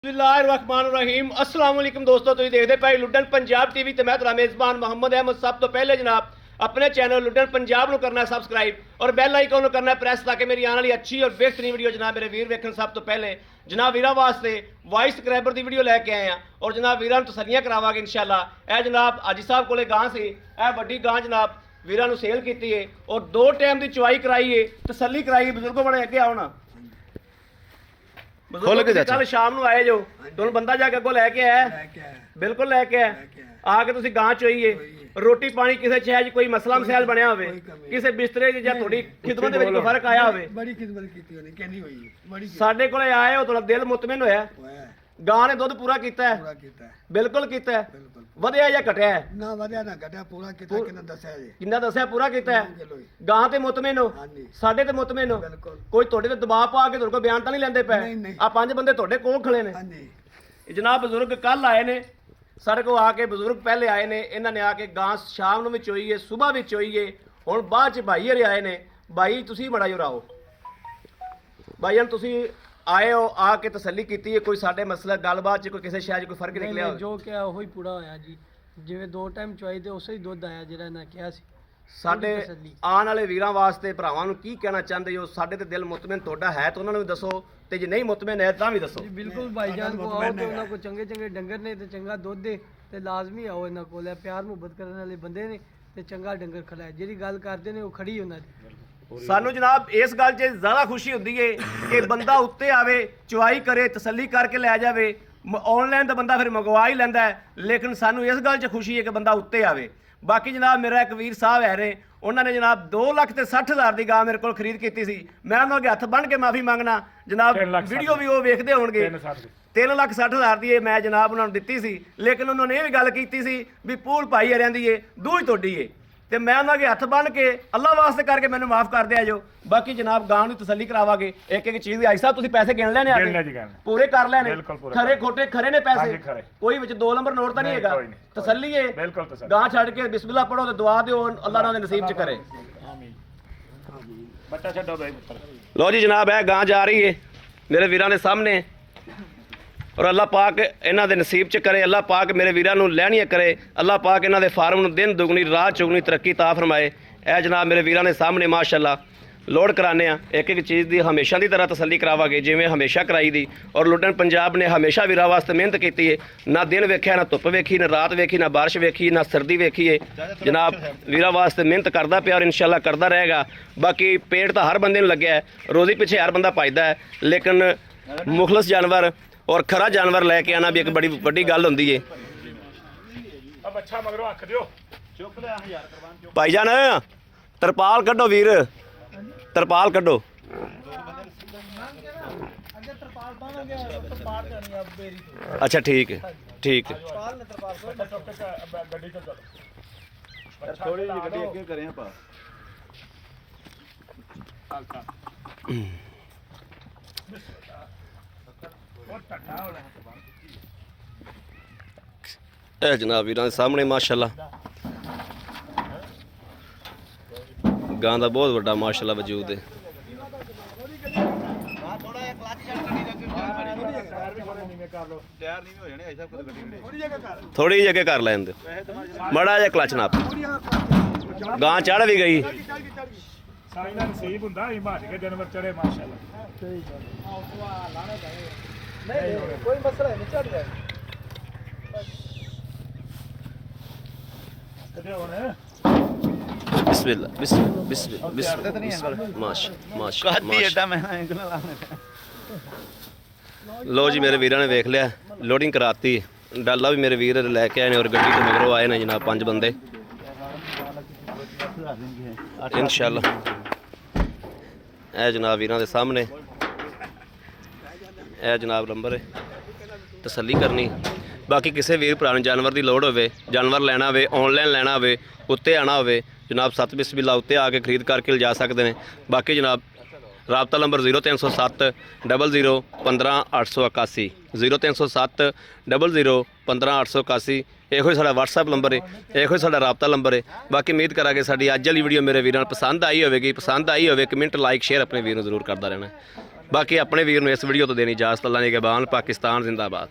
बिस्मिल्लाहिर्रहमानिर्रहीम अस्सलाम वालेकुम दोस्तों, तुम देखते भाई लुडन पंजाब टीवी ते मैं तेरा मेज़बान मोहम्मद अहमद। सब तो पहले जनाब अपने चैनल लुडन पंजाब को करना सबसक्राइब और बैल आइकन को करना प्रेस ताकि मेरी आने वाली अच्छी और बेहतरीन वीडियो जनाब मेरे वीर वेखन। सब तो पहले जनाब वीरा वास्ते वॉइस सबसक्राइबर की वीडियो लैके आए हैं और जनाब वीरा तसलियां करावांगे इंशाल्लाह। यह जनाब हाजी साहब को गां से यह वड्डी गां जनाब वीरा सेल की है और 2 टाइम की चुवाई कराई है, तसली कराई। बजुर्गों बड़े अगे आओ ना, कल शाम को आए जो तुम बंदा जाके अगों लैके आया, बिल्कुल लैके आया आके तुम गां चोईए रोटी पानी किसी शहर कोई मसला मसैल बनया हो, किसी बिस्तरे या थोड़ी खिदमत में फर्क आया हो, साडे कोल आए हो, थोड़ा दिल मुतमिन होया। गां ने दुध पूरा किया है, बिल्कुल किया है, वधिया या घटिया है ना, वधिया ना घटिया, पूरा कितना कितना दस्या जी, कितना दस्या पूरा किया है। गां ते मुतमिन हो, साडे ते मुतमिन हो, कोई तुहाडे ते दबाव पा के तुहाडे कोल बयान तां नहीं लैंदे पे। आ 5 बंदे तुहाडे कोल खड़े ने जनाब। बजुर्ग कल आए ने साढ़े को आके, बजुर्ग पहले आए ने, इन्होंने आके गां शाम में चोईए सुबह भी चोईए। हुण बाद च भाई हरे आए ने, भाई तुसीं बड़ा जो राओ भाई हम तुसीं आए हो आके तसली की है, कोई साडे मसला गलबात कोई किसी शहर कोई फर्क निकलिया हो? जो क्या वही पूरा होया जी, जिवें 2 टाइम चुआई ते उसे ही दुध आया जिहड़ा इन्हां कहा सी। साडे आने वाले वीरां वास्ते भरावां नूं की कहना चाहते हो? साडे ते दिल मुतमिन तुहाडा है तो उन्हां नूं भी दसो, ते जे नहीं मुतमिन है तां भी दसो। बिल्कुल भाईजान को आओ ते उन्हां को चंगे चंगे डंगर ने ते चंगा दुध दे ते लाजमी आओ। इन्हां कोल प्यार मुहब्बत करने वाले बंदे ने ते चंगा डंगर खलाए, जिहड़ी गल करदे ने वो खड़ी उन्हां दी। सानू जनाब इस गल च ज़्यादा खुशी होती है कि बंदा उत्ते आवे, चुवाई करे, तसली करके लै जावे। ऑनलाइन तो बंदा फिर मंगवा ही लैंदा है, लेकिन सानू इस गल च खुशी है कि बंदा उत्ते आवे। बाकी जनाब मेरा एक वीर साहब है ने, उन्होंने जनाब 2,60,000 की गां मेरे को खरीद की सी। मैं उन्होंने हथ बन के माफ़ी मंगना जनाब, वीडियो भी वो वेखते होणगे। 3,60,000 की मैं जनाब उन्होंने दिती सी, लेकिन उन्होंने ये भी गल की सी भी पूल भाई हरियां दी है, दूज तोड़ी है, तो मैं उन्होंने हथ बन के अल्लाह वास्ते करके मैंने माफ़ कर दिया जो। बाकी जनाब गां की तसली करावांगे, एक एक चीज़। आई साहब तुसीं पैसे गिन लेने आके पूरे कर लेने, खरे खोटे खरे ने पैसे, कोई विच 2 नंबर नोट तो नहीं है। तसली है, गां छड़ के बिस्मिल्लाह पढ़ो तो दुआ दो, अल्लाह उन्होंने नसीब च करे। लो जी जनाब है गां जा रही है मेरे वीरां दे सामने, और अल्लाह पाक इन्हां दे नसीब च करे, अल्लाह पाक मेरे वीरां नूं लैणियां करे, अल्लाह पाक इन्हां दे फार्म नूं दिन दुगनी रात चौगनी तरक्की ता फरमाए। ए जनाब मेरे वीरां दे सामने माशाअल्लाह लोड कराने एक एक चीज़ की हमेशा की तरह तसली करावांगे जिवें हमेशा कराई दी। और लुडन पंजाब ने हमेशा वीरां वास्ते मेहनत की है, ना दिन वेख्या, ना धुप वेखी, ना रात वेखी, ना बारिश वेखी, ना सर्दी वेखी है। जनाब वीरां वास्ते मेहनत करता पिया और इंशाअल्लाह करता रहेगा। बाकी पेट तो हर बंदे नूं लग्या है, रोज़ी पिछे हर बंदा भजदा है, लेकिन मुखलस जानवर और खरा जानवर लैके आना भी एक बड़ी वड्डी गल होंदी है। भाईजान तरपाल कड्डो वीर, तरपाल कड्डो। अच्छा ठीक है, ठीक है। ए जनाब वीरां दे सामने माशाअल्लाह गां दा बहुत बड़ा माशाअल्लाह वजूद है। थोड़ी जगह कर लैन दो, बड़ा जा क्लच नाप, गां चढ़ भी गई। कोई मसला नहीं, चढ़ जाए। बिस्मिल्लाह बिस्मिल्लाह बिस्मिल्लाह बिस्मिल्लाह माशा। लो जी मेरे वीर ने वेख लिया, लोडिंग कराती, डाला भी मेरे वीर लैके आए ने और गड्डी तो मगरों आए ने जनाब 5 बंदे इंशाअल्लाह। ए जनाब वीरां दे सामने ए जनाब नंबर है, तसली करनी। बाकी किसी वीर भरा नूं जानवर की लोड़ होवे, जानवर लेना होवे, ऑनलाइन लेना होवे, उत्ते आना होवे जनाब 7 बिस्मिल्लाह उत्ते आके खरीद करके लिजा सकते हैं। बाकी जनाब राबता नंबर 0307 00 15 881 0307 00 15 881 यो साडा WhatsApp नंबर है, यो साडा राबता नंबर है। बाकी उम्मीद करा कि साडी अज वाली वीडियो मेरे वीरां नूं पसंद आई होवेगी, पसंद आई होवे कमेंट लाइक शेयर अपने वीर नूं जरूर करता रहना। ਬਾਕੀ ਆਪਣੇ ਵੀਰ ਨੂੰ ਇਸ ਵੀਡੀਓ ਤੋਂ ਦੇਣੀ ਇਜਾਜ਼ਤ। ਅੱਲਾ ਨਿਗਹਿਬਾਨ। ਪਾਕਿਸਤਾਨ ਜ਼ਿੰਦਾਬਾਦ।